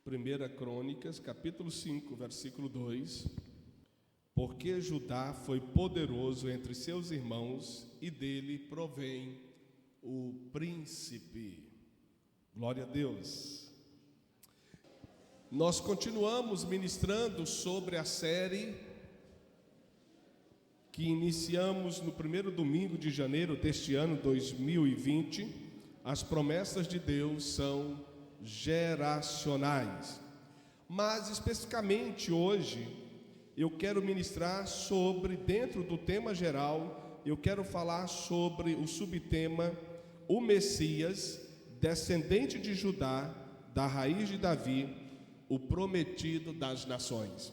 1 Crônicas, capítulo 5, versículo 2. Porque Judá foi poderoso entre seus irmãos e dele provém o príncipe. Glória a Deus. Nós continuamos ministrando sobre a série que iniciamos no primeiro domingo de janeiro deste ano 2020. As promessas de Deus são geracionais. Mas especificamente hoje eu quero ministrar sobre, dentro do tema geral, eu quero falar sobre o subtema o Messias, descendente de Judá, da raiz de Davi, o prometido das nações.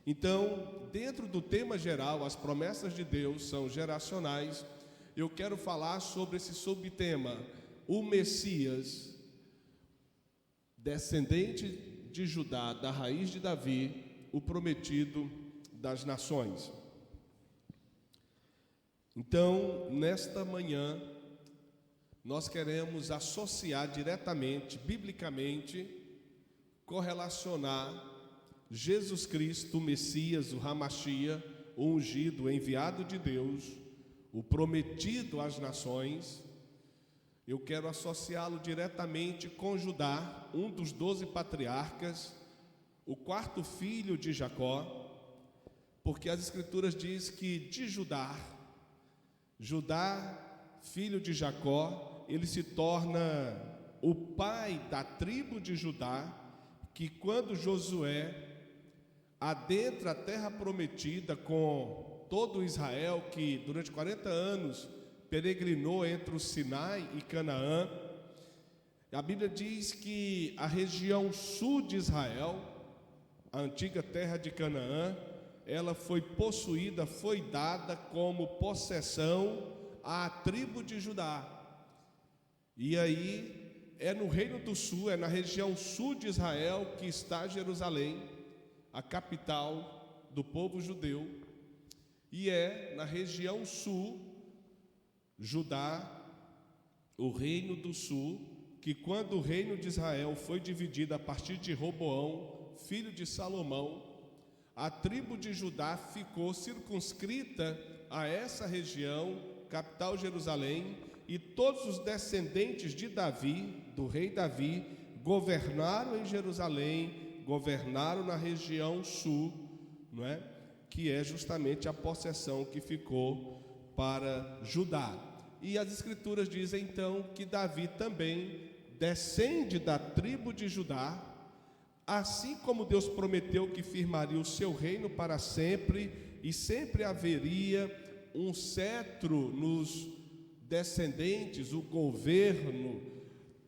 Então, dentro do tema geral, as promessas de Deus são geracionais. Eu quero falar sobre esse subtema, o Messias, descendente de Judá, da raiz de Davi, o prometido das nações. Então, nesta manhã, nós queremos associar diretamente, biblicamente, correlacionar Jesus Cristo, o Messias, o Hamashia, o ungido, o enviado de Deus, o prometido às nações. Eu quero associá-lo diretamente com Judá, um dos 12 patriarcas, o quarto filho de Jacó, porque as Escrituras dizem que de Judá, filho de Jacó, ele se torna o pai da tribo de Judá, que quando Josué adentra a terra prometida com todo Israel, que durante 40 anos peregrinou entre o Sinai e Canaã, a Bíblia diz que a região sul de Israel, a antiga terra de Canaã, ela foi possuída, foi dada como possessão à tribo de Judá. E aí é no reino do sul, é na região sul de Israel que está Jerusalém, a capital do povo judeu. E é na região sul, Judá, o reino do sul, que quando o reino de Israel foi dividido a partir de Roboão, filho de Salomão, a tribo de Judá ficou circunscrita a essa região, capital Jerusalém, e todos os descendentes de Davi, do rei Davi, governaram em Jerusalém, governaram na região sul, não é? Que é justamente a possessão que ficou para Judá. E as Escrituras dizem então que Davi também descende da tribo de Judá, assim como Deus prometeu que firmaria o seu reino para sempre, e sempre haveria um cetro nos descendentes, o governo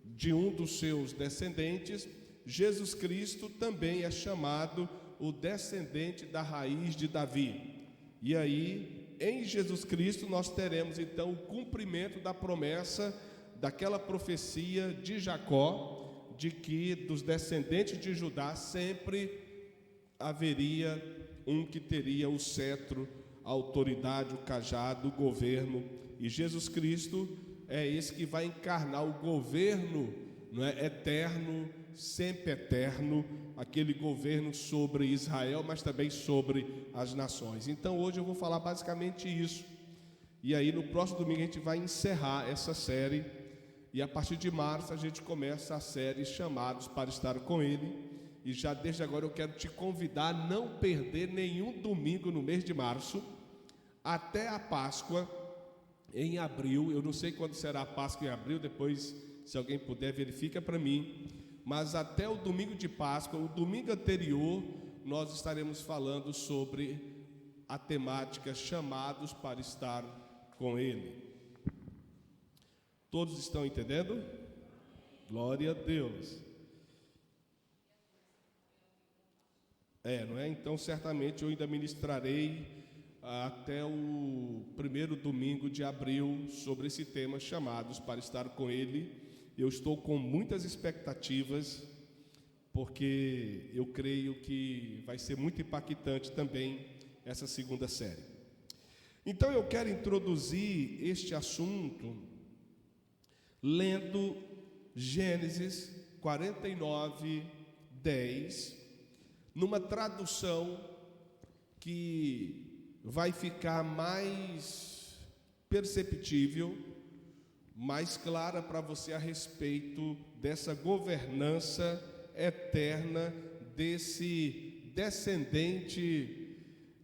de um dos seus descendentes. Jesus Cristo também é chamado o descendente da raiz de Davi. E aí, em Jesus Cristo, nós teremos então o cumprimento da promessa daquela profecia de Jacó, de que dos descendentes de Judá sempre haveria um que teria o cetro, a autoridade, o cajado, o governo. E Jesus Cristo é esse que vai encarnar o governo, não é, eterno, sempre eterno, aquele governo sobre Israel, mas também sobre as nações. Então hoje eu vou falar basicamente isso. E aí no próximo domingo a gente vai encerrar essa série, e a partir de março a gente começa a série Chamados para Estar com Ele. E já desde agora eu quero te convidar a não perder nenhum domingo no mês de março, até a Páscoa em abril. Eu não sei quando será a Páscoa em abril, depois se alguém puder verifica para mim. Mas até o domingo de Páscoa, o domingo anterior, nós estaremos falando sobre a temática Chamados para Estar com Ele. Todos estão entendendo? Glória a Deus. Não é? Então, certamente eu ainda ministrarei até o primeiro domingo de abril sobre esse tema, Chamados para Estar com Ele. Eu estou com muitas expectativas, porque eu creio que vai ser muito impactante também essa segunda série. Então eu quero introduzir este assunto lendo Gênesis 49, 10, numa tradução que vai ficar mais perceptível, mais clara para você a respeito dessa governança eterna desse descendente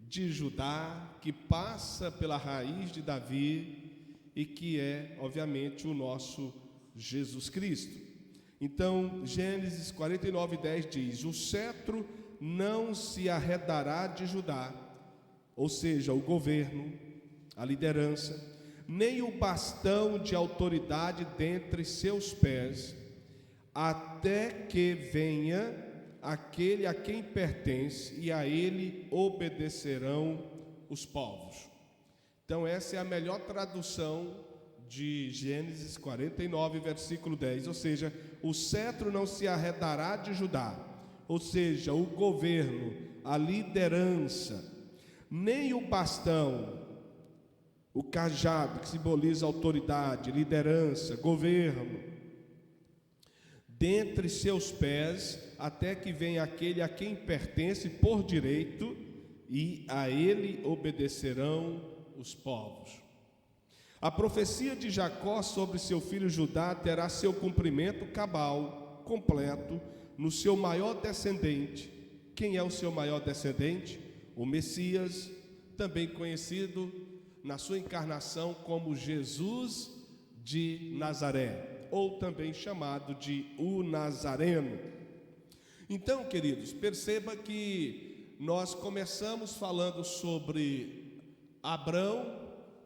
de Judá que passa pela raiz de Davi e que é, obviamente, o nosso Jesus Cristo. Então, Gênesis 49:10 diz: o cetro não se arredará de Judá, ou seja, o governo, a liderança, nem o bastão de autoridade dentre seus pés, até que venha aquele a quem pertence, e a ele obedecerão os povos. Então essa é a melhor tradução de Gênesis 49, versículo 10, ou seja, o cetro não se arredará de Judá, ou seja, o governo, a liderança, nem o bastão, o cajado, que simboliza autoridade, liderança, governo, dentre seus pés, até que venha aquele a quem pertence por direito, e a ele obedecerão os povos. A profecia de Jacó sobre seu filho Judá terá seu cumprimento cabal, completo, no seu maior descendente. Quem é o seu maior descendente? O Messias, também conhecido na sua encarnação como Jesus de Nazaré, ou também chamado de o Nazareno. Então, queridos, perceba que nós começamos falando sobre Abrão,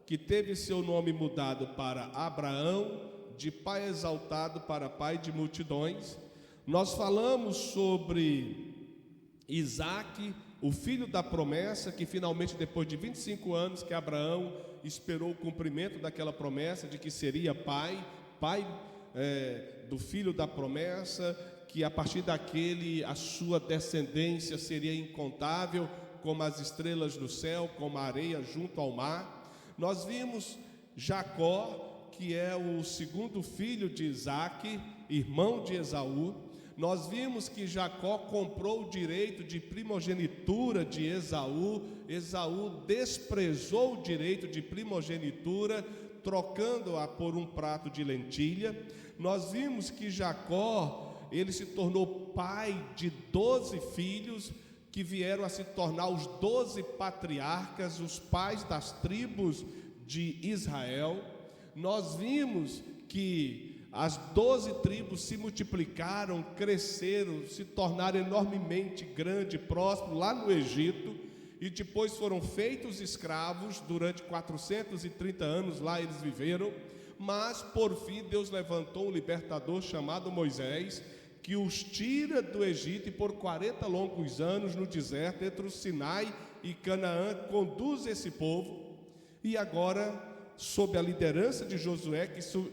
que teve seu nome mudado para Abraão, de pai exaltado para pai de multidões. Nós falamos sobre Isaque, o filho da promessa, que finalmente, depois de 25 anos que Abraão esperou o cumprimento daquela promessa de que seria pai do filho da promessa, que a partir daquele a sua descendência seria incontável, como as estrelas do céu, como a areia junto ao mar. Nós vimos Jacó, que é o segundo filho de Isaque, irmão de Esaú. Nós vimos que Jacó comprou o direito de primogenitura de Esaú. Esaú desprezou o direito de primogenitura, trocando-a por um prato de lentilha. Nós vimos que Jacó, ele se tornou pai de 12 filhos, que vieram a se tornar os 12 patriarcas, os pais das tribos de Israel. Nós vimos que as 12 tribos se multiplicaram, cresceram, se tornaram enormemente grande, próspero lá no Egito, e depois foram feitos escravos. Durante 430 anos lá eles viveram, mas por fim Deus levantou um libertador chamado Moisés, que os tira do Egito, e por 40 longos anos no deserto, entre o Sinai e Canaã, conduz esse povo. E agora, sob a liderança de Josué,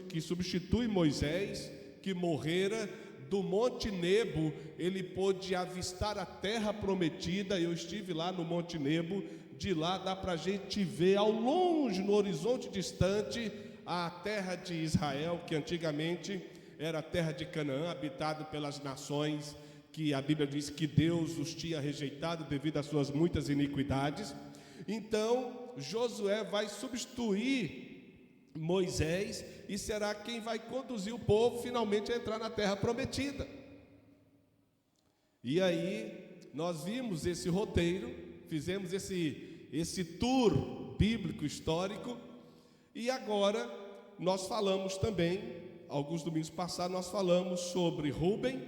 que substitui Moisés, que morrera, do Monte Nebo, ele pôde avistar a terra prometida. Eu estive lá no Monte Nebo. De lá dá para a gente ver ao longe, no horizonte distante, a terra de Israel, que antigamente era a terra de Canaã, habitado pelas nações que a Bíblia diz que Deus os tinha rejeitado devido às suas muitas iniquidades. Então Josué vai substituir Moisés e será quem vai conduzir o povo finalmente a entrar na terra prometida. E aí nós vimos esse roteiro, fizemos esse tour bíblico histórico, e agora nós falamos também, alguns domingos passados, nós falamos sobre Rúben,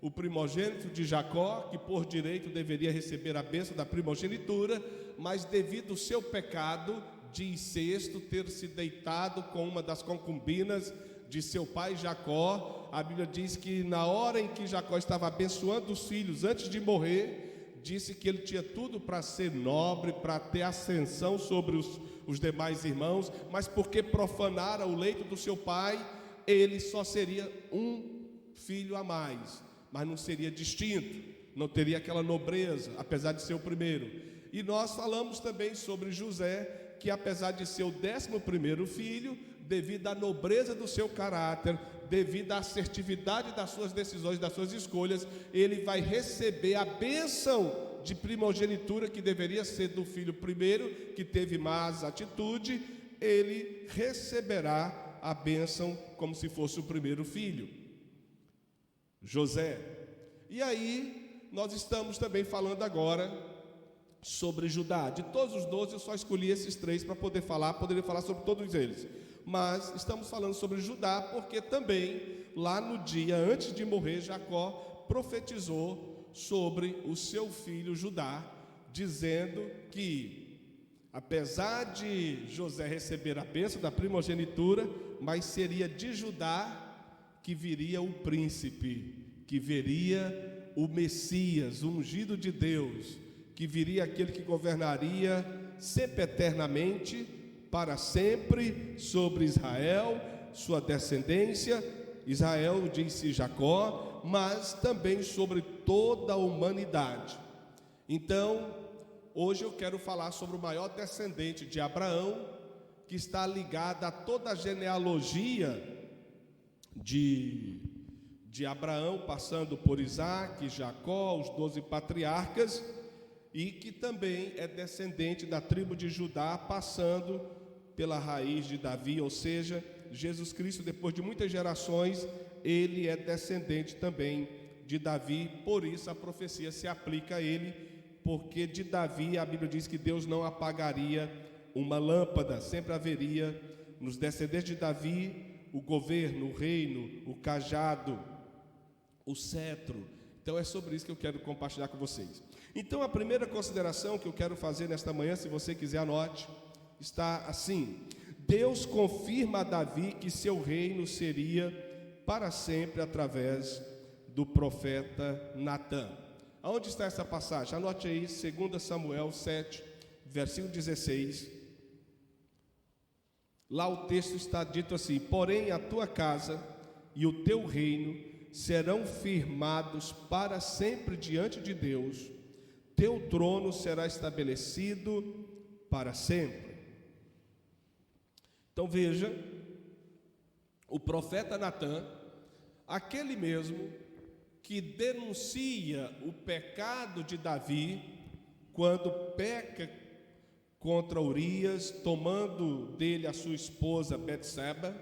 o primogênito de Jacó, que por direito deveria receber a bênção da primogenitura, mas devido ao seu pecado de incesto, ter se deitado com uma das concubinas de seu pai Jacó, a Bíblia diz que na hora em que Jacó estava abençoando os filhos antes de morrer, disse que ele tinha tudo para ser nobre, para ter ascensão sobre os demais irmãos, mas porque profanara o leito do seu pai, ele só seria um filho a mais, mas não seria distinto, não teria aquela nobreza, apesar de ser o primeiro. E nós falamos também sobre José, que apesar de ser o 11º filho, devido à nobreza do seu caráter, devido à assertividade das suas decisões, das suas escolhas, ele vai receber a bênção de primogenitura que deveria ser do filho primeiro, que teve más atitude, ele receberá a bênção como se fosse o primeiro filho, José. E aí, nós estamos também falando agora sobre Judá. De todos os 12, eu só escolhi esses 3 para poder falar, poderia falar sobre todos eles. Mas estamos falando sobre Judá, porque também, lá no dia antes de morrer, Jacó profetizou sobre o seu filho Judá, dizendo que, apesar de José receber a bênção da primogenitura, mas seria de Judá que viria o príncipe, que viria o Messias, o ungido de Deus, que viria aquele que governaria sempre eternamente, para sempre, sobre Israel, sua descendência. Israel, disse Jacó, mas também sobre toda a humanidade. Então, hoje eu quero falar sobre o maior descendente de Abraão, que está ligado a toda a genealogia de Abraão, passando por Isaac, Jacó, os 12 patriarcas, e que também é descendente da tribo de Judá, passando pela raiz de Davi, ou seja, Jesus Cristo, depois de muitas gerações, ele é descendente também de Davi. Por isso a profecia se aplica a ele, porque de Davi a Bíblia diz que Deus não apagaria uma lâmpada, sempre haveria nos descendentes de Davi o governo, o reino, o cajado, o cetro. Então é sobre isso que eu quero compartilhar com vocês. Então a primeira consideração que eu quero fazer nesta manhã, se você quiser anote, está assim: Deus confirma a Davi que seu reino seria para sempre através do profeta Natã. Aonde está essa passagem? Anote aí, 2 Samuel 7, versículo 16. Lá o texto está dito assim: porém a tua casa e o teu reino serão firmados para sempre diante de Deus, teu trono será estabelecido para sempre. Então veja, o profeta Natã, aquele mesmo que denuncia o pecado de Davi, quando peca contra Urias, tomando dele a sua esposa Betseba.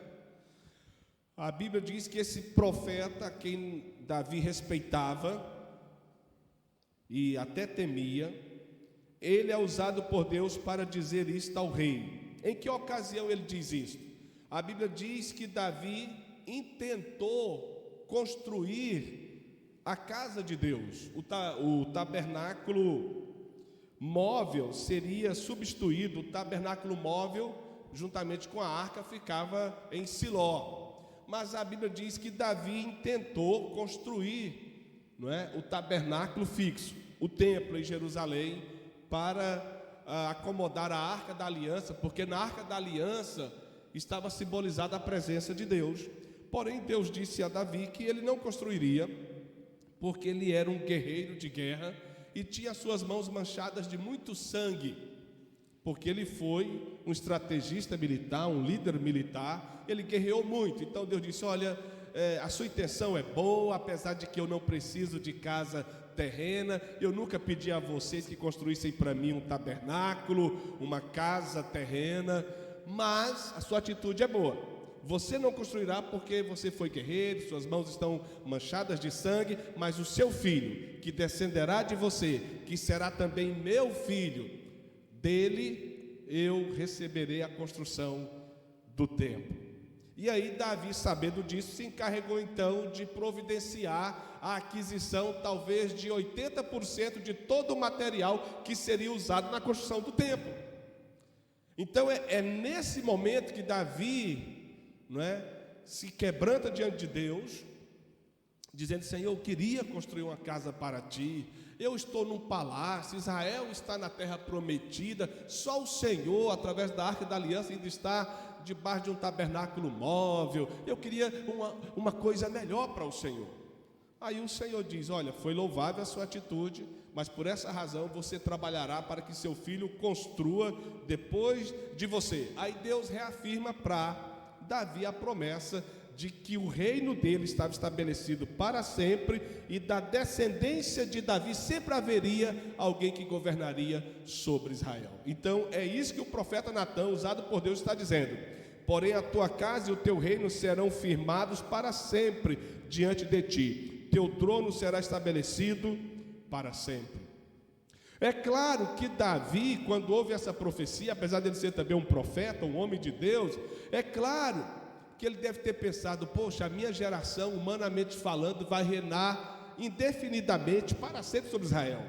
A Bíblia diz que esse profeta, a quem Davi respeitava e até temia, ele é usado por Deus para dizer isto ao rei. Em que ocasião ele diz isto? A Bíblia diz que Davi intentou construir a casa de Deus. O tabernáculo móvel seria substituído. O tabernáculo móvel, juntamente com a arca, ficava em Siló. Mas a Bíblia diz que Davi tentou construir, o tabernáculo fixo, o templo em Jerusalém, para acomodar a arca da aliança, porque na arca da aliança estava simbolizada a presença de Deus. Porém, Deus disse a Davi que ele não construiria, porque ele era um guerreiro de guerra e tinha suas mãos manchadas de muito sangue, porque ele foi um estrategista militar, um líder militar, ele guerreou muito. Então Deus disse: olha, a sua intenção é boa, apesar de que eu não preciso de casa terrena, eu nunca pedi a vocês que construíssem para mim um tabernáculo, uma casa terrena, mas a sua atitude é boa. Você não construirá porque você foi guerreiro, suas mãos estão manchadas de sangue, mas o seu filho, que descenderá de você, que será também meu filho, dele eu receberei a construção do templo. E aí Davi, sabendo disso, se encarregou então de providenciar a aquisição talvez de 80% de todo o material que seria usado na construção do templo. Então é nesse momento que Davi se quebranta diante de Deus, dizendo: Senhor, eu queria construir uma casa para ti, eu estou num palácio, Israel está na terra prometida, só o Senhor, através da arca da aliança, ainda está debaixo de um tabernáculo móvel, eu queria uma coisa melhor para o Senhor. Aí o Senhor diz: olha, foi louvável a sua atitude, mas por essa razão você trabalhará para que seu filho construa depois de você. Aí Deus reafirma para Davi a promessa de que o reino dele estava estabelecido para sempre, e da descendência de Davi sempre haveria alguém que governaria sobre Israel. Então é isso que o profeta Natã, usado por Deus, está dizendo: porém a tua casa e o teu reino serão firmados para sempre diante de ti, teu trono será estabelecido para sempre. É claro que Davi, quando ouve essa profecia, apesar de ele ser também um profeta, um homem de Deus, é claro que ele deve ter pensado: poxa, a minha geração, humanamente falando, vai reinar indefinidamente para sempre sobre Israel.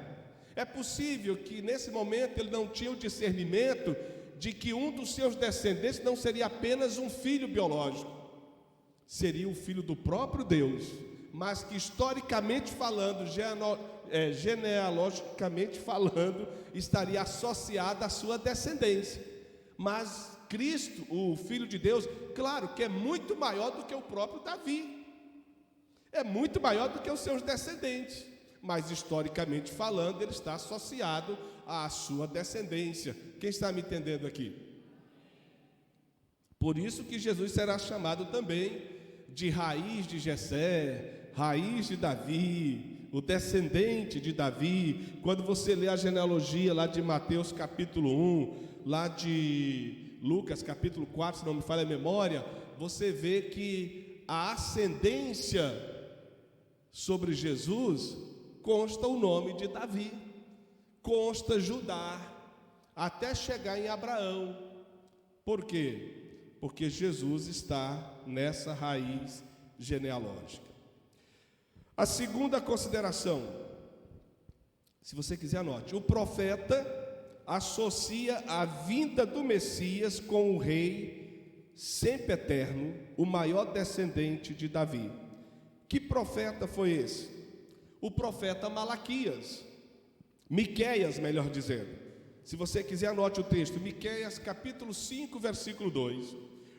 É possível que nesse momento ele não tinha o discernimento de que um dos seus descendentes não seria apenas um filho biológico, seria o filho do próprio Deus, mas que historicamente falando, genealogicamente falando, estaria associado à sua descendência. Mas Cristo, o Filho de Deus, claro que é muito maior do que o próprio Davi, é muito maior do que os seus descendentes, mas historicamente falando, ele está associado à sua descendência. Quem está me entendendo aqui? Por isso que Jesus será chamado também de raiz de Jessé, raiz de Davi, o descendente de Davi. Quando você lê a genealogia lá de Mateus capítulo 1, lá de Lucas capítulo 4, se não me falha a memória, você vê que a ascendência sobre Jesus consta o nome de Davi, consta Judá, até chegar em Abraão. Por quê? Porque Jesus está nessa raiz genealógica. A segunda consideração, se você quiser anote: o profeta associa a vinda do Messias com o rei sempre eterno, o maior descendente de Davi. Que profeta foi esse? O profeta Malaquias, Miqueias, melhor dizendo. Se você quiser anote o texto, Miqueias capítulo 5, versículo 2.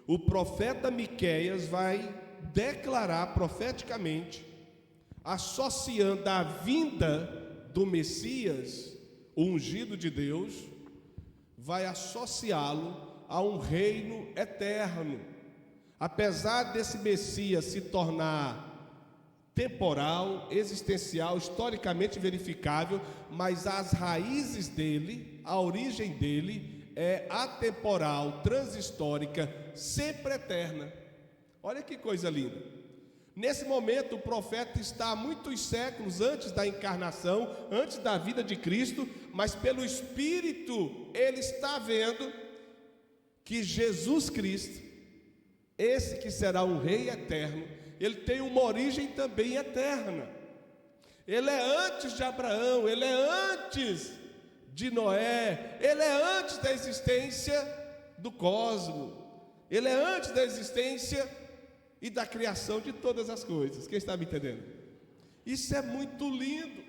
O profeta Miqueias vai declarar profeticamente, associando a vinda do Messias, o ungido de Deus, vai associá-lo a um reino eterno. Apesar desse Messias se tornar temporal, existencial, historicamente verificável, mas as raízes dele, a origem dele é atemporal, transhistórica, sempre eterna. Olha que coisa linda. Nesse momento o profeta está há muitos séculos antes da encarnação, antes da vida de Cristo, mas pelo Espírito ele está vendo que Jesus Cristo, esse que será um rei eterno, ele tem uma origem também eterna. Ele é antes de Abraão, ele é antes de Noé, ele é antes da existência do cosmos, ele é antes da existência e da criação de todas as coisas. Quem está me entendendo? Isso é muito lindo.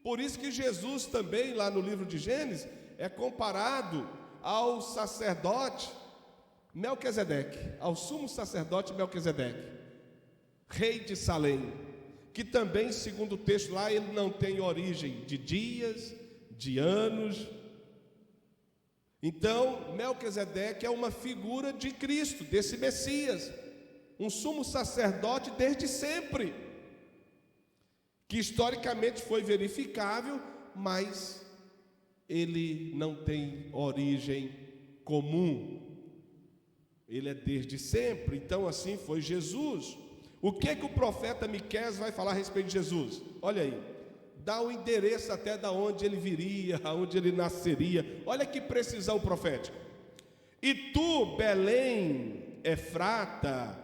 Por isso que Jesus também, lá no livro de Gênesis, é comparado ao sacerdote Melquisedeque, ao sumo sacerdote Melquisedeque, rei de Salém, que também, segundo o texto lá, ele não tem origem de dias, de anos. Então, Melquisedeque é uma figura de Cristo, desse Messias, um sumo sacerdote desde sempre, que historicamente foi verificável, mas ele não tem origem comum, ele é desde sempre. Então assim foi Jesus. O que o profeta Miqueias vai falar a respeito de Jesus? Olha aí, dá o endereço até da onde ele viria, aonde ele nasceria. Olha que precisão profética. E tu, Belém, Efrata,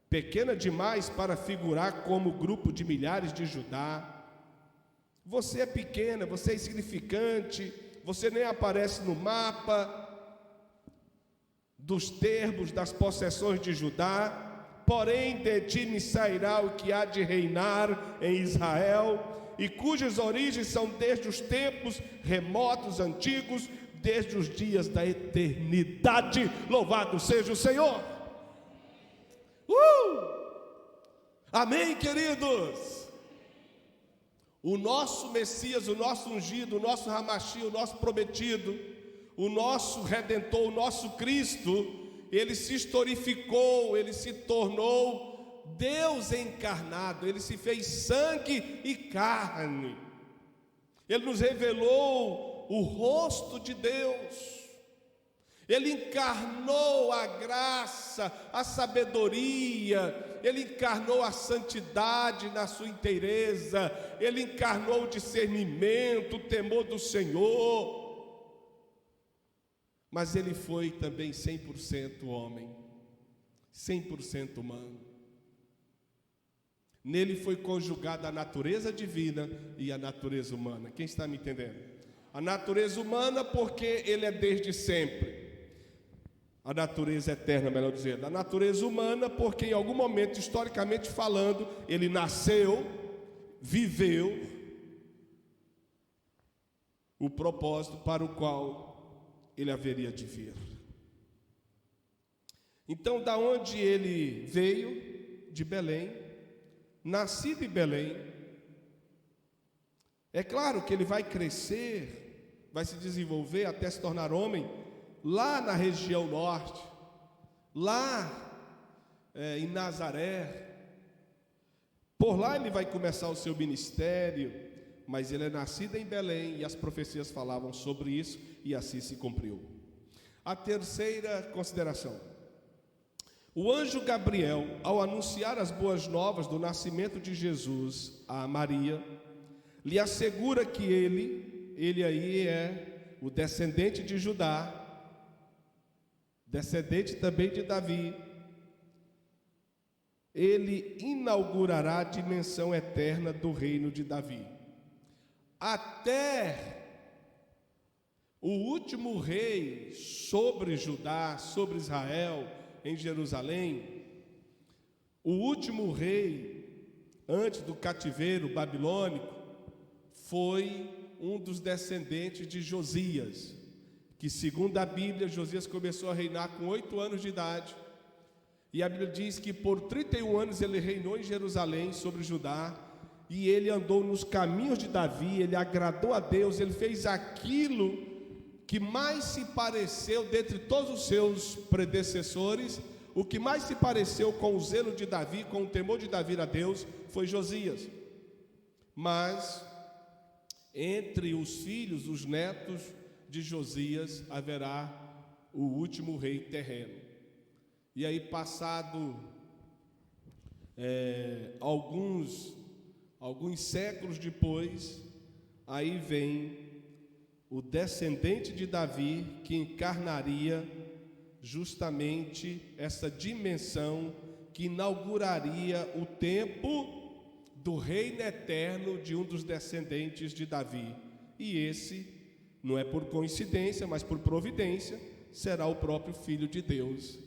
pequena demais para figurar como grupo de milhares de Judá. Você é pequena, você é insignificante, você nem aparece no mapa dos termos das possessões de Judá. Porém de ti me sairá o que há de reinar em Israel, e cujas origens são desde os tempos remotos, antigos, desde os dias da eternidade. Louvado seja o Senhor. Amém, queridos? O nosso Messias, o nosso ungido, o nosso Ramachi, o nosso prometido, o nosso Redentor, o nosso Cristo, ele se historificou, ele se tornou Deus encarnado, ele se fez sangue e carne, ele nos revelou o rosto de Deus, ele encarnou a graça, a sabedoria, ele encarnou a santidade na sua inteireza, ele encarnou o discernimento, o temor do Senhor. Mas ele foi também 100% homem, 100% humano. Nele foi conjugada a natureza divina e a natureza humana. Quem está me entendendo? A natureza humana porque ele é desde sempre. A natureza eterna, melhor dizendo. A natureza humana porque em algum momento, historicamente falando, ele nasceu, viveu o propósito para o qual ele haveria de vir. Então, da onde ele veio? De Belém, nascido em Belém. É claro que ele vai crescer, vai se desenvolver até se tornar homem lá na região norte, lá em Nazaré. Por lá ele vai começar o seu ministério, mas ele é nascido em Belém e as profecias falavam sobre isso e assim se cumpriu. A terceira consideração: o anjo Gabriel, ao anunciar as boas novas do nascimento de Jesus a Maria, lhe assegura que ele aí é o descendente de Judá, descendente também de Davi. Ele inaugurará a dimensão eterna do reino de Davi. Até o último rei sobre Judá, sobre Israel, em Jerusalém, o último rei antes do cativeiro babilônico foi um dos descendentes de Josias, que segundo a Bíblia, Josias começou a reinar com 8 anos de idade, e a Bíblia diz que por 31 anos ele reinou em Jerusalém sobre Judá, e ele andou nos caminhos de Davi, ele agradou a Deus, ele fez aquilo que mais se pareceu dentre todos os seus predecessores, o que mais se pareceu com o zelo de Davi, com o temor de Davi a Deus, foi Josias. Mas entre os filhos, os netos de Josias, haverá o último rei terreno. E aí, passado alguns séculos depois, aí vem o descendente de Davi, que encarnaria justamente essa dimensão que inauguraria o tempo do reino eterno de um dos descendentes de Davi. E esse, não é por coincidência, mas por providência, será o próprio Filho de Deus,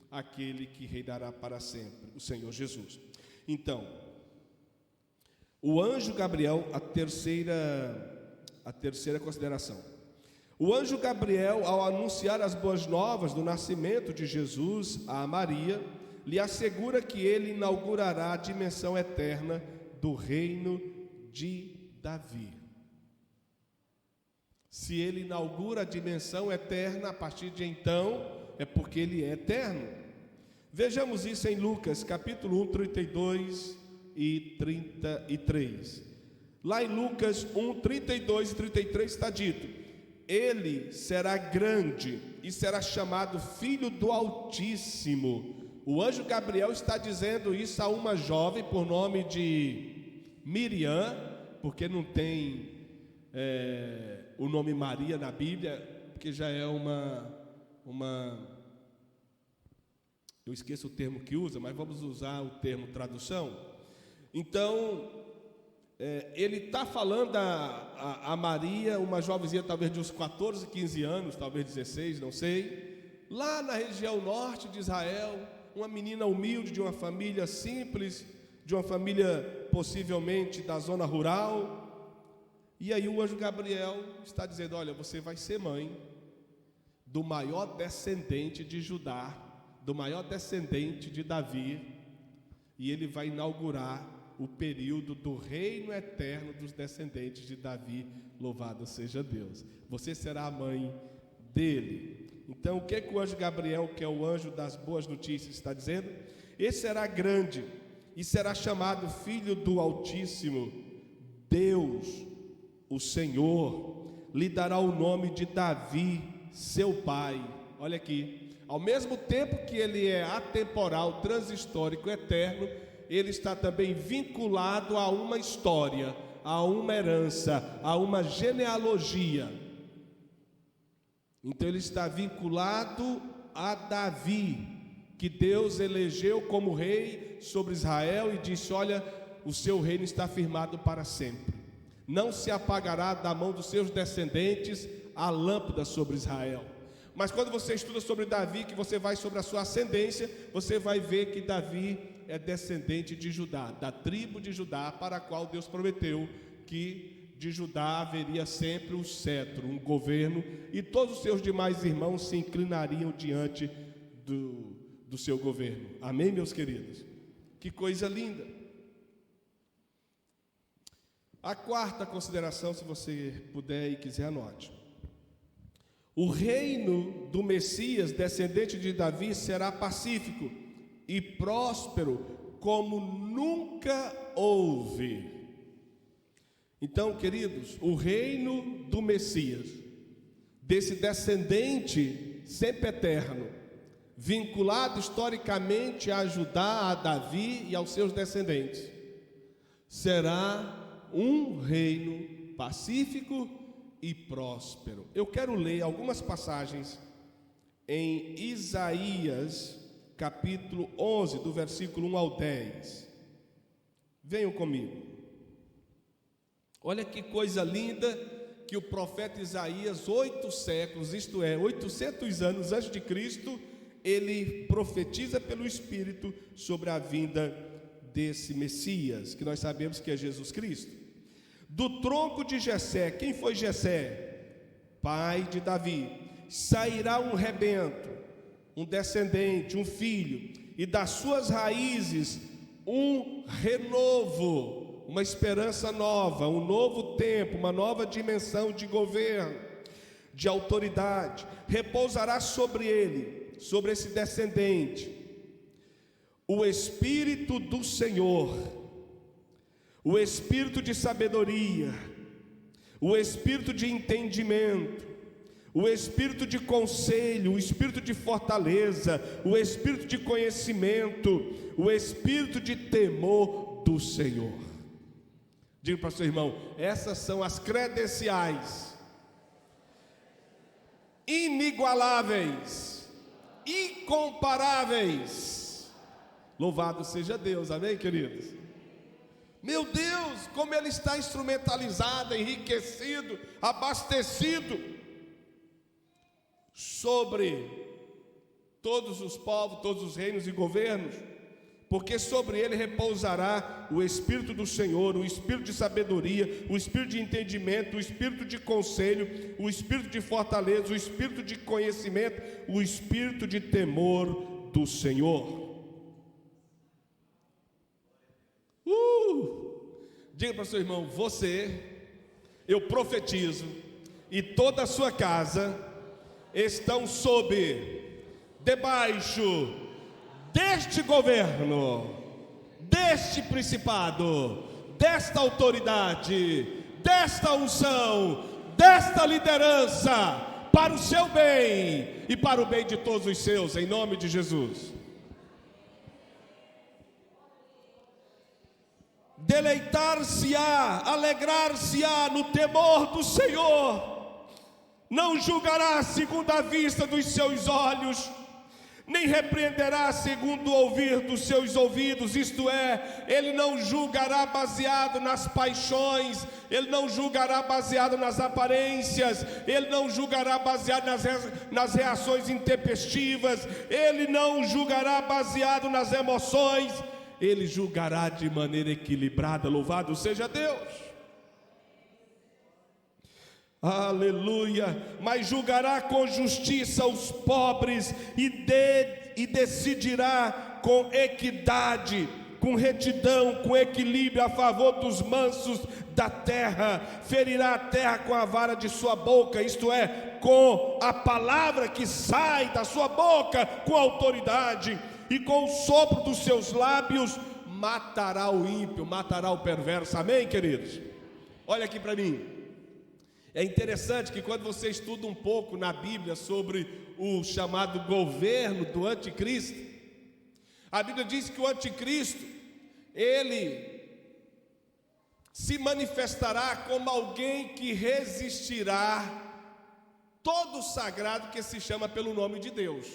aquele que reinará para sempre, o Senhor Jesus. Então, o anjo Gabriel, a terceira consideração. O anjo Gabriel, ao anunciar as boas novas do nascimento de Jesus a Maria, lhe assegura que ele inaugurará a dimensão eterna do reino de Davi. Se ele inaugura a dimensão eterna, a partir de então, é porque ele é eterno. Vejamos isso em Lucas, capítulo 1, 32 e 33. Lá em Lucas 1, 32 e 33 está dito: ele será grande e será chamado Filho do Altíssimo. O anjo Gabriel está dizendo isso a uma jovem por nome de Miriam, porque não tem o nome Maria na Bíblia, porque já é eu esqueço o termo que usa, mas vamos usar o termo tradução. Então, ele está falando a Maria, uma jovenzinha talvez de uns 14, 15 anos, talvez 16, não sei, lá na região norte de Israel, uma menina humilde, de uma família simples, de uma família possivelmente da zona rural. E aí o anjo Gabriel está dizendo: olha, você vai ser mãe do maior descendente de Judá, do maior descendente de Davi, e ele vai inaugurar o período do reino eterno dos descendentes de Davi. Louvado seja Deus. Você será a mãe dele. Então, o que o anjo Gabriel, que é o anjo das boas notícias, está dizendo? Esse será grande e será chamado Filho do Altíssimo. Deus, o Senhor, lhe dará o nome de Davi, seu pai. Olha aqui, ao mesmo tempo que ele é atemporal, transhistórico, eterno, ele está também vinculado a uma história, a uma herança, a uma genealogia. Então ele está vinculado a Davi, que Deus elegeu como rei sobre Israel e disse: olha, o seu reino está firmado para sempre. Não se apagará da mão dos seus descendentes a lâmpada sobre Israel. Mas quando você estuda sobre Davi, que você vai sobre a sua ascendência, você vai ver que Davi é descendente de Judá, da tribo de Judá, para a qual Deus prometeu que de Judá haveria sempre um cetro, um governo, e todos os seus demais irmãos se inclinariam diante do seu governo. Amém, meus queridos? Que coisa linda! A quarta consideração, se você puder e quiser, anote. O reino do Messias, descendente de Davi, será pacífico e próspero como nunca houve. Então, queridos, o reino do Messias, desse descendente sempre eterno, vinculado historicamente a Judá, a Davi e aos seus descendentes, será um reino pacífico e próspero. Eu quero ler algumas passagens em Isaías, capítulo 11, do versículo 1 ao 10. Venham comigo. Olha que coisa linda que o profeta Isaías, 8 séculos, isto é, 800 anos antes de Cristo, ele profetiza pelo Espírito sobre a vinda desse Messias, que nós sabemos que é Jesus Cristo. Do tronco de Jessé, quem foi Jessé? Pai de Davi. Sairá um rebento, um descendente, um filho, e das suas raízes um renovo, uma esperança nova, um novo tempo, uma nova dimensão de governo, de autoridade. Repousará sobre ele, sobre esse descendente, o Espírito do Senhor, o Espírito de sabedoria, o Espírito de entendimento, o Espírito de conselho, o Espírito de fortaleza, o Espírito de conhecimento, o Espírito de temor do Senhor. Diga para o seu irmão: essas são as credenciais inigualáveis, incomparáveis. Louvado seja Deus, amém, queridos? Meu Deus, como ele está instrumentalizado, enriquecido, abastecido sobre todos os povos, todos os reinos e governos, porque sobre ele repousará o Espírito do Senhor, o Espírito de sabedoria, o Espírito de entendimento, o Espírito de conselho, o Espírito de fortaleza, o Espírito de conhecimento, o Espírito de temor do Senhor. Diga para o seu irmão: eu profetizo, e toda a sua casa estão debaixo deste governo, deste principado, desta autoridade, desta unção, desta liderança, para o seu bem e para o bem de todos os seus, em nome de Jesus. Deleitar-se-á, alegrar-se-á no temor do Senhor, não julgará segundo a vista dos seus olhos, nem repreenderá segundo o ouvir dos seus ouvidos, isto é, ele não julgará baseado nas paixões, ele não julgará baseado nas aparências, ele não julgará baseado nas reações intempestivas, ele não julgará baseado nas emoções, ele julgará de maneira equilibrada. Louvado seja Deus. Aleluia. Mas julgará com justiça os pobres e decidirá com equidade com retidão, com equilíbrio a favor dos mansos da terra. Ferirá a terra com a vara de sua boca, isto é, com a palavra que sai da sua boca com autoridade, e com o sopro dos seus lábios matará o ímpio, matará o perverso. Amém, queridos? Olha aqui para mim. É interessante que quando você estuda um pouco na Bíblia sobre o chamado governo do anticristo, a Bíblia diz que o anticristo, ele se manifestará como alguém que resistirá todo o sagrado que se chama pelo nome de Deus.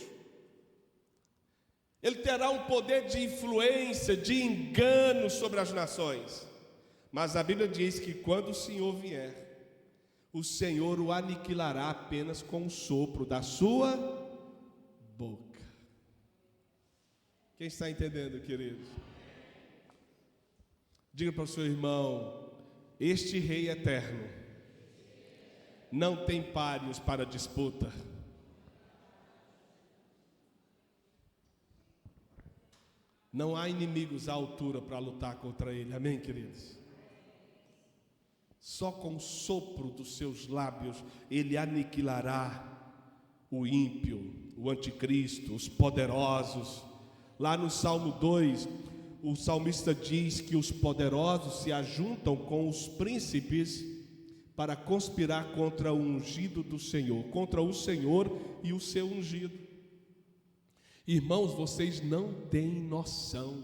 Ele terá um poder de influência, de engano sobre as nações. Mas a Bíblia diz que quando o Senhor vier, o Senhor o aniquilará apenas com o sopro da sua boca. Quem está entendendo, queridos? Diga para o seu irmão: este rei eterno não tem páreos para disputa. Não há inimigos à altura para lutar contra ele. Amém, queridos? Só com o sopro dos seus lábios ele aniquilará o ímpio, o anticristo, os poderosos. Lá no Salmo 2, o salmista diz que os poderosos se ajuntam com os príncipes para conspirar contra o ungido do Senhor, contra o Senhor e o seu ungido. Irmãos, vocês não têm noção,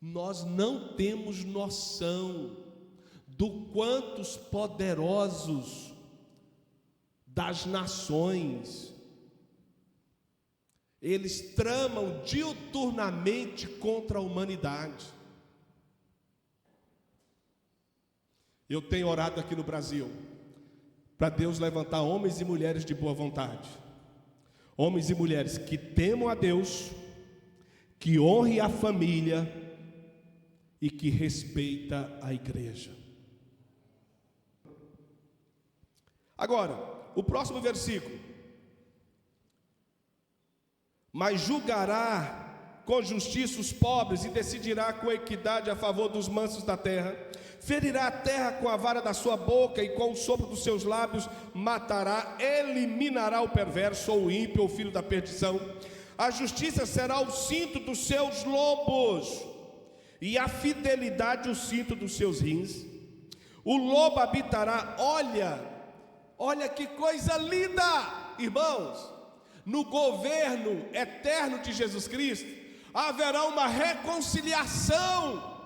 nós não temos noção do quanto os poderosos das nações, eles tramam diuturnamente contra a humanidade. Eu tenho orado aqui no Brasil para Deus levantar homens e mulheres de boa vontade, homens e mulheres que temam a Deus, que honrem a família e que respeita a igreja. Agora, o próximo versículo: mas julgará com justiça os pobres e decidirá com equidade a favor dos mansos da terra. Ferirá a terra com a vara da sua boca e com o sopro dos seus lábios matará, eliminará o perverso ou o ímpio ou o filho da perdição. A justiça será o cinto dos seus lombos e a fidelidade o cinto dos seus rins. O lobo habitará, olha que coisa linda, irmãos, no governo eterno de Jesus Cristo haverá uma reconciliação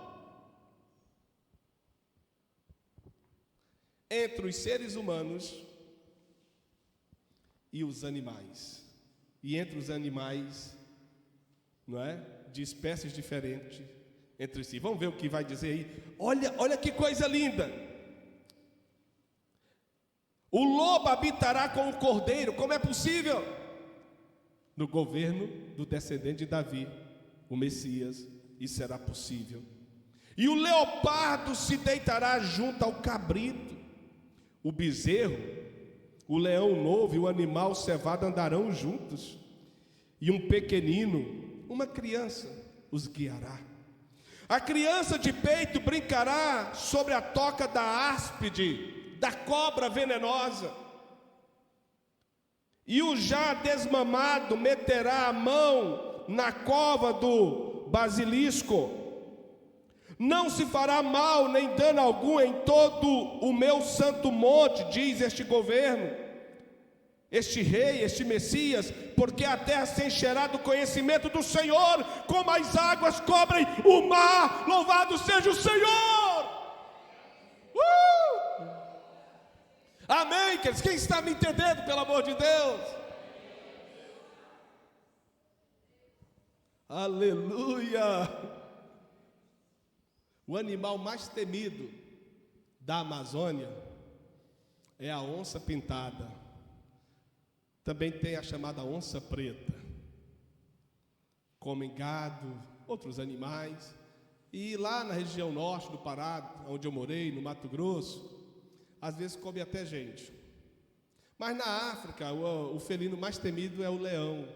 entre os seres humanos e os animais, e entre os animais, não é? De espécies diferentes entre si. Vamos ver o que vai dizer aí. Olha que coisa linda. O lobo habitará com o cordeiro. Como é possível? No governo do descendente de Davi, o Messias, isso será possível. E o leopardo se deitará junto ao cabrito. O bezerro, o leão novo e o animal cevado andarão juntos. E um pequenino, uma criança, os guiará. A criança de peito brincará sobre a toca da áspide, da cobra venenosa. E o já desmamado meterá a mão na cova do basilisco. Não se fará mal nem dano algum em todo o meu santo monte, diz este governo, este rei, este Messias, porque a terra se encherá do conhecimento do Senhor, como as águas cobrem o mar. Louvado seja o Senhor! Amém, queridos? Quem está me entendendo, pelo amor de Deus? Aleluia! O animal mais temido da Amazônia é a onça pintada. Também tem a chamada onça preta. Comem gado, outros animais. E lá na região norte do Pará, onde eu morei, no Mato Grosso, às vezes come até gente. Mas na África, o felino mais temido é o leão,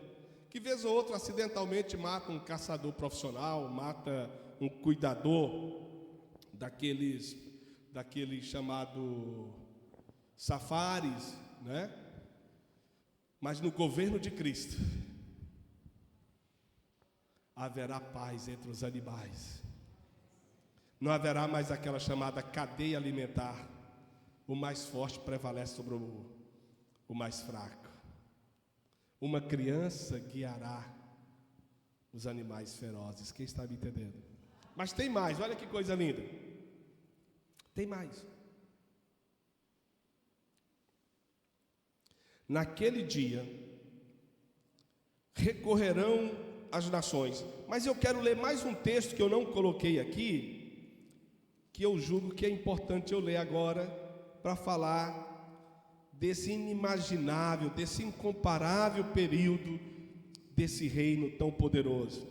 que vez ou outra acidentalmente mata um caçador profissional, mata um cuidador daqueles chamado safaris, né? Mas no governo de Cristo haverá paz entre os animais. Não haverá mais aquela chamada cadeia alimentar. O mais forte prevalece sobre o mais fraco. Uma criança guiará os animais ferozes. Quem está me entendendo? Mas tem mais, olha que coisa linda. Tem mais. Naquele dia recorrerão as nações. Mas eu quero ler mais um texto que eu não coloquei aqui, que eu julgo que é importante eu ler agora, para falar desse inimaginável, desse incomparável período desse reino tão poderoso.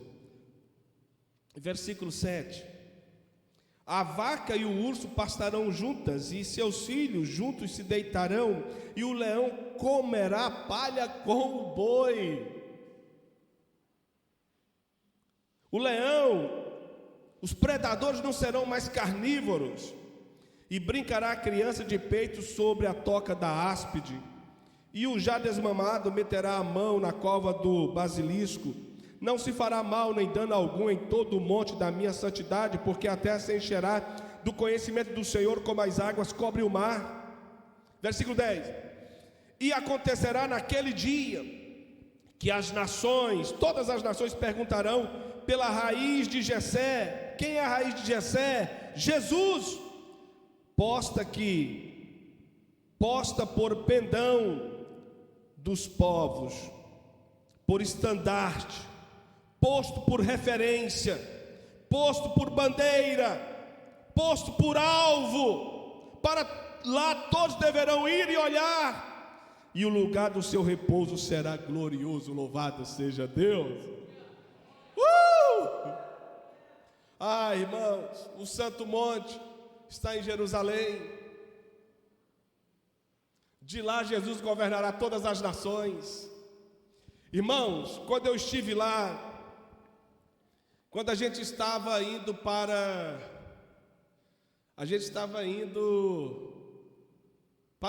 Versículo 7. A vaca e o urso pastarão juntas, e seus filhos juntos se deitarão, e o leão comerá palha com o boi. O leão, os predadores não serão mais carnívoros, e brincará a criança de peito sobre a toca da áspide, e o já desmamado meterá a mão na cova do basilisco. Não se fará mal nem dano algum em todo o monte da minha santidade, porque a terra se encherá do conhecimento do Senhor, como as águas cobrem o mar. Versículo 10. E acontecerá naquele dia que as nações, todas as nações perguntarão pela raiz de Jessé. Quem é a raiz de Jessé? Jesus. Posta por pendão dos povos, por estandarte, posto por referência, posto por bandeira, posto por alvo, para lá todos deverão ir e olhar, e o lugar do seu repouso será glorioso. Louvado seja Deus. Ai, irmãos, o Santo Monte está em Jerusalém. De lá Jesus governará todas as nações. Irmãos, quando eu estive lá, quando a gente estava indo para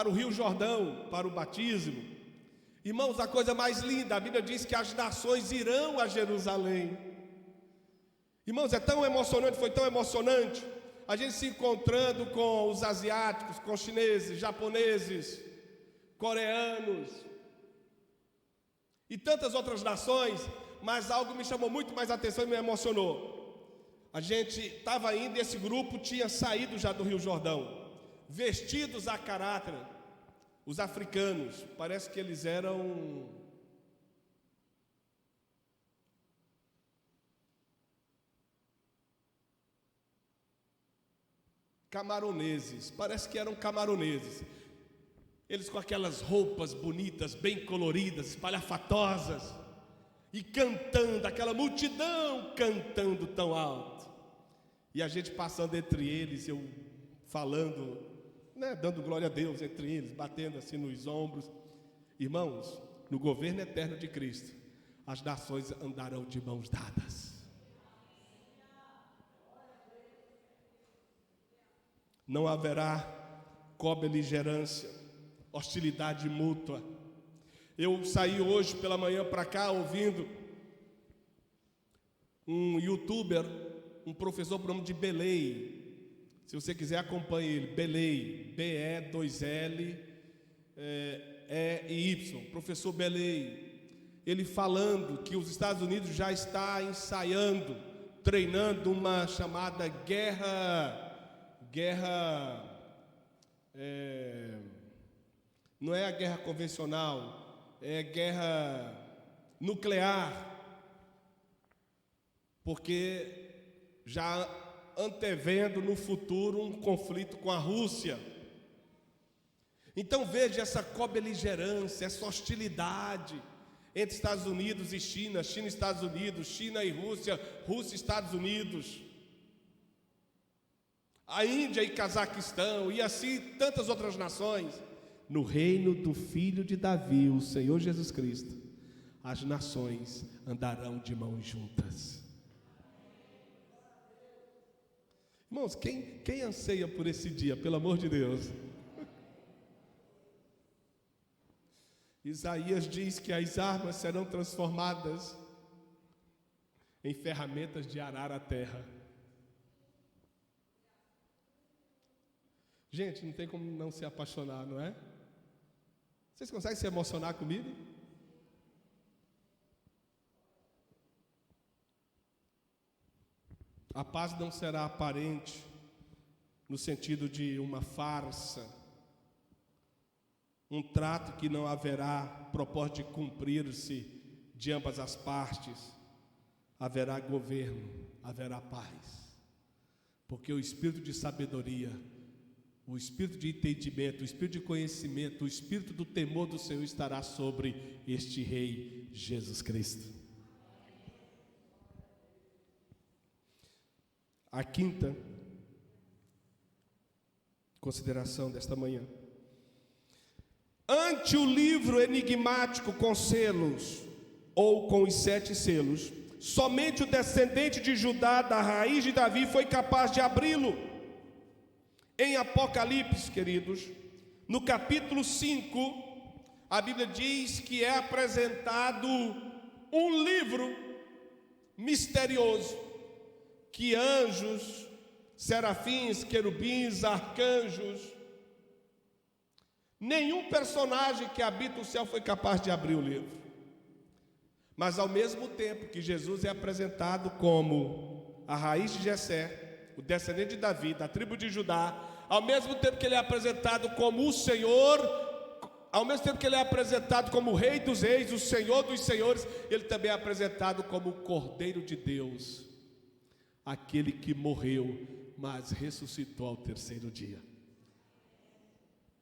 o Rio Jordão, para o batismo, irmãos, a coisa mais linda, a Bíblia diz que as nações irão a Jerusalém. Irmãos, é tão emocionante, foi tão emocionante, a gente se encontrando com os asiáticos, com os chineses, japoneses, coreanos e tantas outras nações, mas algo me chamou muito mais atenção e me emocionou. A gente estava indo e esse grupo tinha saído já do Rio Jordão, vestidos a caráter, os africanos, parece que eles eram camaroneses, parece que eram camaroneses. Eles com aquelas roupas bonitas, bem coloridas, espalhafatosas, e cantando, aquela multidão cantando tão alto. E a gente passando entre eles, eu falando, né, dando glória a Deus entre eles, batendo assim nos ombros. Irmãos, no governo eterno de Cristo, as nações andarão de mãos dadas. Não haverá cobeligerância, hostilidade mútua. Eu saí hoje pela manhã para cá ouvindo um youtuber, um professor por nome de Belei. Se você quiser, acompanhe ele. Belei, B-E-2-L-E-Y, professor Belei. Ele falando que os Estados Unidos já está ensaiando, treinando uma chamada não é a guerra convencional, é guerra nuclear, porque já antevendo no futuro um conflito com a Rússia. Então veja essa cobeligerância, essa hostilidade entre Estados Unidos e China, China e Estados Unidos, China e Rússia, Rússia e Estados Unidos, a Índia e Cazaquistão, e assim tantas outras nações. No reino do Filho de Davi, o Senhor Jesus Cristo, as nações andarão de mãos juntas. Irmãos, quem anseia por esse dia, pelo amor de Deus? Isaías diz que as armas serão transformadas em ferramentas de arar a terra. Gente, não tem como não se apaixonar, não é? Vocês conseguem se emocionar comigo? A paz não será aparente, no sentido de uma farsa, um trato que não haverá propósito de cumprir-se de ambas as partes. Haverá governo, haverá paz, porque o espírito de sabedoria, o espírito de entendimento, o espírito de conhecimento, o espírito do temor do Senhor estará sobre este Rei Jesus Cristo. A quinta consideração desta manhã: ante o livro enigmático com selos, ou com os 7 selos, somente o descendente de Judá, da raiz de Davi, foi capaz de abri-lo. Em Apocalipse, queridos, no capítulo 5, a Bíblia diz que é apresentado um livro misterioso, que anjos, serafins, querubins, arcanjos, nenhum personagem que habita o céu foi capaz de abrir o livro. Mas ao mesmo tempo que Jesus é apresentado como a raiz de Jessé, o descendente de Davi, da tribo de Judá, ao mesmo tempo que ele é apresentado como o Senhor, ao mesmo tempo que ele é apresentado como o Rei dos Reis, o Senhor dos Senhores, ele também é apresentado como o Cordeiro de Deus, aquele que morreu, mas ressuscitou ao 3º dia.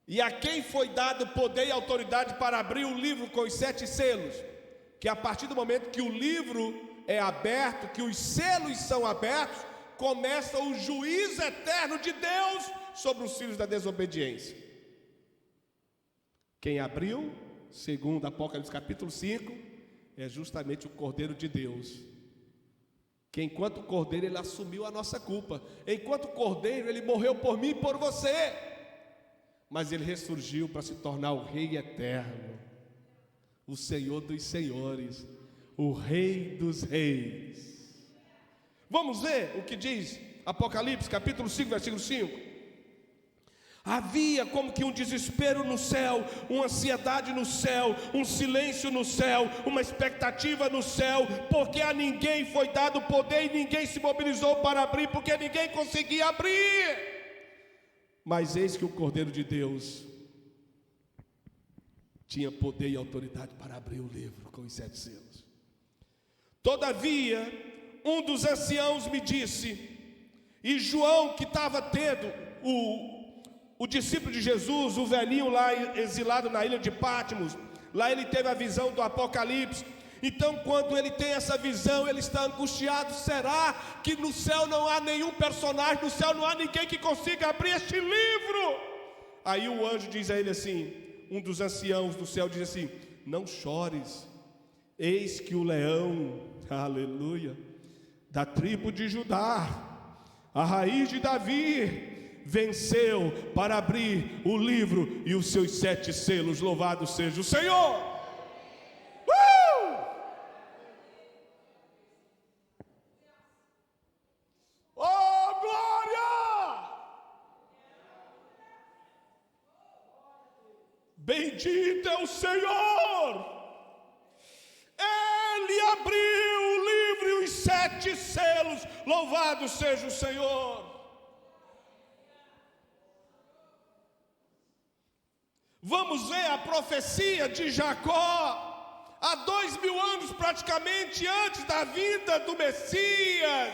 E a quem foi dado poder e autoridade para abrir o livro com os 7 selos? Que a partir do momento que o livro é aberto, que os selos são abertos, começa o juízo eterno de Deus sobre os filhos da desobediência. Quem abriu, segundo Apocalipse capítulo 5, é justamente o Cordeiro de Deus, que enquanto Cordeiro ele assumiu a nossa culpa, enquanto Cordeiro ele morreu por mim e por você, mas ele ressurgiu para se tornar o Rei eterno, o Senhor dos Senhores, o Rei dos Reis. Vamos ver o que diz Apocalipse capítulo 5, versículo 5. Havia como que um desespero no céu, uma ansiedade no céu, um silêncio no céu, uma expectativa no céu, porque a ninguém foi dado poder e ninguém se mobilizou para abrir, porque ninguém conseguia abrir. Mas eis que o Cordeiro de Deus tinha poder e autoridade para abrir o livro com os 7 selos. Todavia, um dos anciãos me disse, e João, que estava tendo o discípulo de Jesus, o velhinho lá exilado na ilha de Patmos, lá ele teve a visão do Apocalipse. Então quando ele tem essa visão, ele está angustiado. Será que no céu não há nenhum personagem, no céu não há ninguém que consiga abrir este livro? Aí o anjo diz a ele assim, um dos anciãos do céu diz assim: não chores, eis que o leão, aleluia, da tribo de Judá, a raiz de Davi, venceu para abrir o livro e os seus 7 selos. Louvado seja o Senhor. Oh, glória! Bendito é o Senhor. Ele abriu o livro e os 7 selos. Louvado seja o Senhor. Vamos ver a profecia de Jacó, há 2000 anos praticamente antes da vinda do Messias,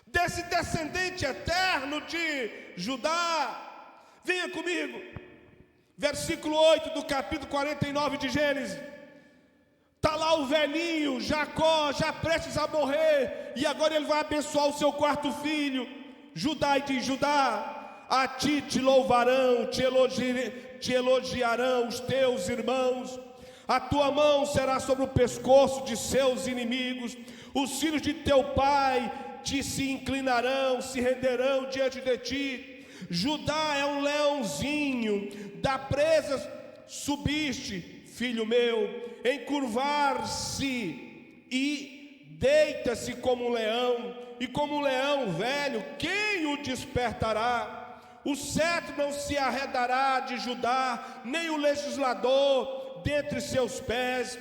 desse descendente eterno de Judá. Venha comigo, versículo 8 do capítulo 49 de Gênesis. Está lá o velhinho, Jacó, já prestes a morrer, e agora ele vai abençoar o seu 4º filho, Judá, e diz: Judá, a ti te louvarão, te elogiarão os teus irmãos, a tua mão será sobre o pescoço de seus inimigos, os filhos de teu pai te se inclinarão, se renderão diante de ti. Judá é um leãozinho, da presa subiste, filho meu, encurvar-se e deita-se como um leão, e como um leão velho, quem o despertará? O cetro não se arredará de Judá, nem o legislador dentre seus pés,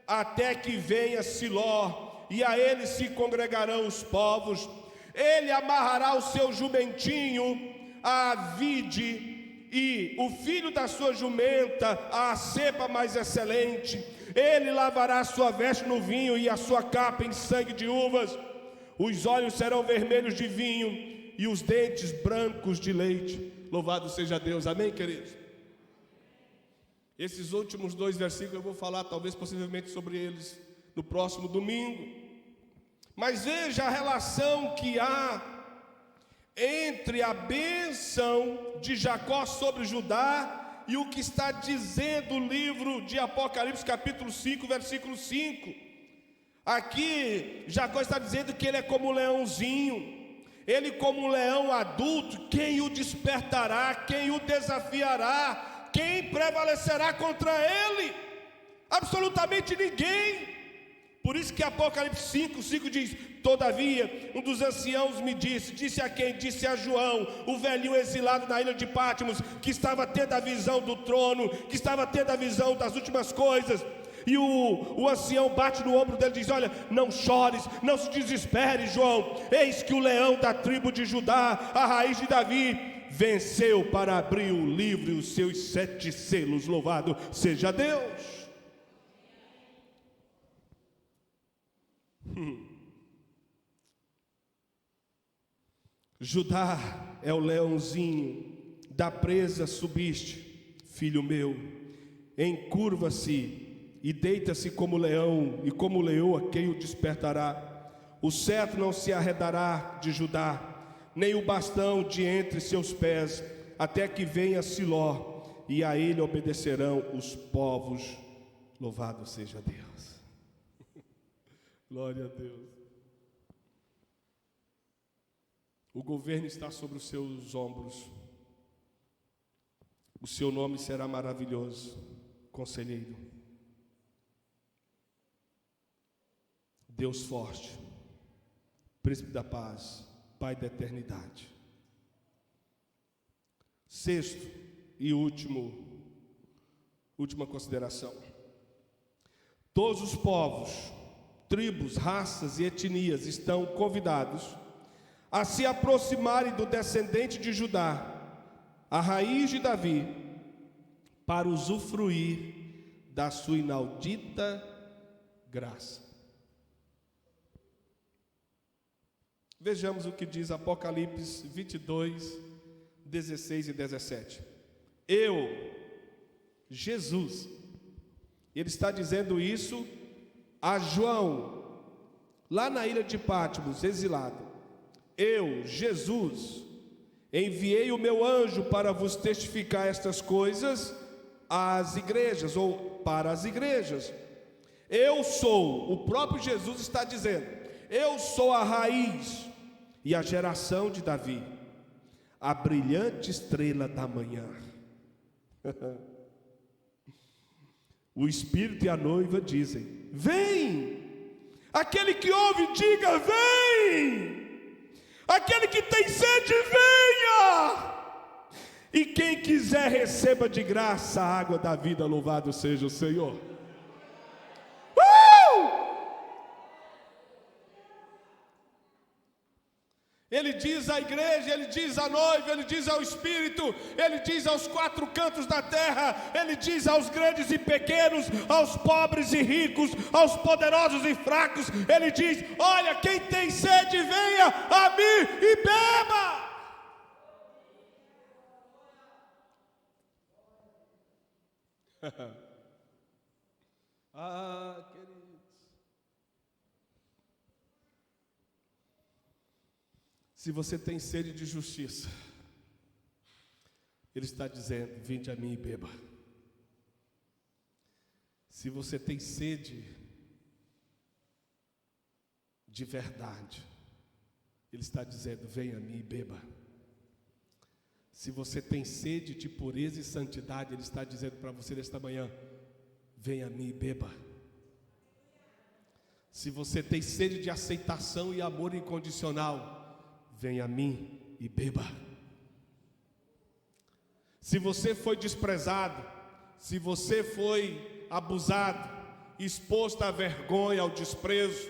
até que venha Siló, e a ele se congregarão os povos. Ele amarrará o seu jumentinho à vide, e o filho da sua jumenta à cepa mais excelente. Ele lavará a sua veste no vinho e a sua capa em sangue de uvas. Os olhos serão vermelhos de vinho e os dentes brancos de leite. Louvado seja Deus, amém, queridos? Esses últimos 2 versículos eu vou falar, talvez, possivelmente, sobre eles no próximo domingo. Mas veja a relação que há entre a bênção de Jacó sobre Judá e o que está dizendo o livro de Apocalipse, capítulo 5, versículo 5. Aqui, Jacó está dizendo que ele é como um leãozinho. Ele, como um leão adulto, quem o despertará? Quem o desafiará? Quem prevalecerá contra ele? Absolutamente ninguém. Por isso que Apocalipse 5:5 diz: todavia, um dos anciãos me disse a quem? Disse a João, o velhinho exilado na ilha de Patmos, que estava tendo a visão do trono, que estava tendo a visão das últimas coisas. E o ancião bate no ombro dele e diz: olha, não chores, não se desespere, João. Eis que o leão da tribo de Judá, a raiz de Davi, venceu para abrir o livro e os seus 7 selos. Louvado seja Deus. Judá é o leãozinho, da presa subiste, filho meu, encurva-se e deita-se como leão, e como leoa quem o despertará? O cetro não se arredará de Judá, nem o bastão de entre seus pés, até que venha Siló, e a ele obedecerão os povos. Louvado seja Deus. Glória a Deus. O governo está sobre os seus ombros. O seu nome será maravilhoso, Conselheiro, Deus forte, Príncipe da paz, Pai da eternidade. Sexto e última consideração. Todos os povos, tribos, raças e etnias estão convidados a se aproximarem do descendente de Judá, a raiz de Davi, para usufruir da sua inaudita graça. Vejamos o que diz Apocalipse 22, 16 e 17. Eu, Jesus, ele está dizendo isso a João, lá na ilha de Patmos, exilado. Eu, Jesus, enviei o meu anjo para vos testificar estas coisas às igrejas, ou para as igrejas. Eu sou, o próprio Jesus está dizendo, eu sou a raiz e a geração de Davi, a brilhante estrela da manhã. O Espírito e a noiva dizem: vem! Aquele que ouve, diga: vem! Aquele que tem sede, venha! E quem quiser, receba de graça a água da vida. Louvado seja o Senhor. Ele diz à igreja, ele diz à noiva, ele diz ao Espírito, ele diz aos 4 cantos da terra, ele diz aos grandes e pequenos, aos pobres e ricos, aos poderosos e fracos, ele diz: olha, quem tem sede, venha a mim e beba. Queridos, se você tem sede de justiça, ele está dizendo: vinde a mim e beba. Se você tem sede de verdade, Ele está dizendo: venha a mim e beba. Se você tem sede de pureza e santidade, Ele está dizendo para você nesta manhã: venha a mim e beba. Se você tem sede de aceitação e amor incondicional, venha a mim e beba. Se você foi desprezado, se você foi abusado, exposto à vergonha, ao desprezo,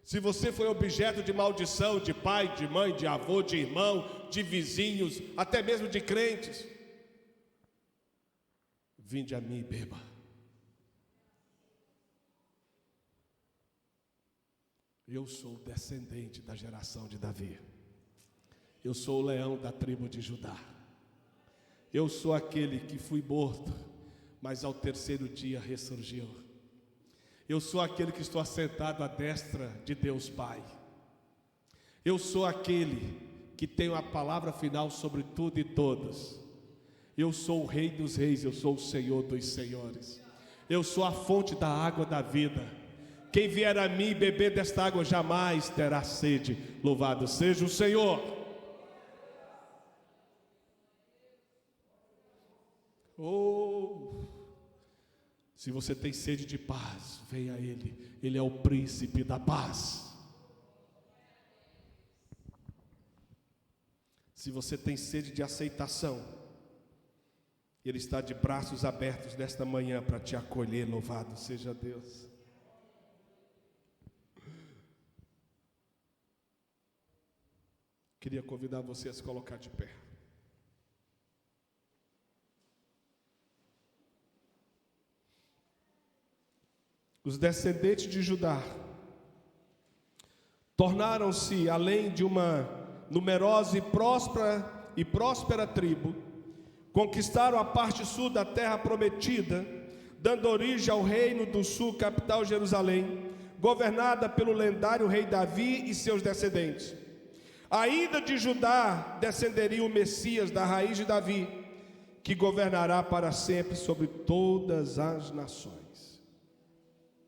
se você foi objeto de maldição de pai, de mãe, de avô, de irmão, de vizinhos, até mesmo de crentes, vinde a mim e beba. Eu sou o descendente da geração de Davi. Eu sou o leão da tribo de Judá. Eu sou aquele que fui morto, mas ao terceiro dia ressurgiu. Eu sou aquele que estou assentado à destra de Deus Pai. Eu sou aquele que tem a palavra final sobre tudo e todos. Eu sou o Rei dos Reis, eu sou o Senhor dos Senhores. Eu sou a fonte da água da vida. Quem vier a mim beber desta água jamais terá sede. Louvado seja o Senhor. Oh, se você tem sede de paz, venha a Ele. Ele é o príncipe da paz. Se você tem sede de aceitação, Ele está de braços abertos nesta manhã para te acolher. Louvado seja Deus. Queria convidar você a se colocar de pé. Os descendentes de Judá tornaram-se, além de uma numerosa e próspera tribo, conquistaram a parte sul da terra prometida, dando origem ao reino do sul, capital Jerusalém, governada pelo lendário rei Davi e seus descendentes. Ainda de Judá descenderia o Messias da raiz de Davi, que governará para sempre sobre todas as nações.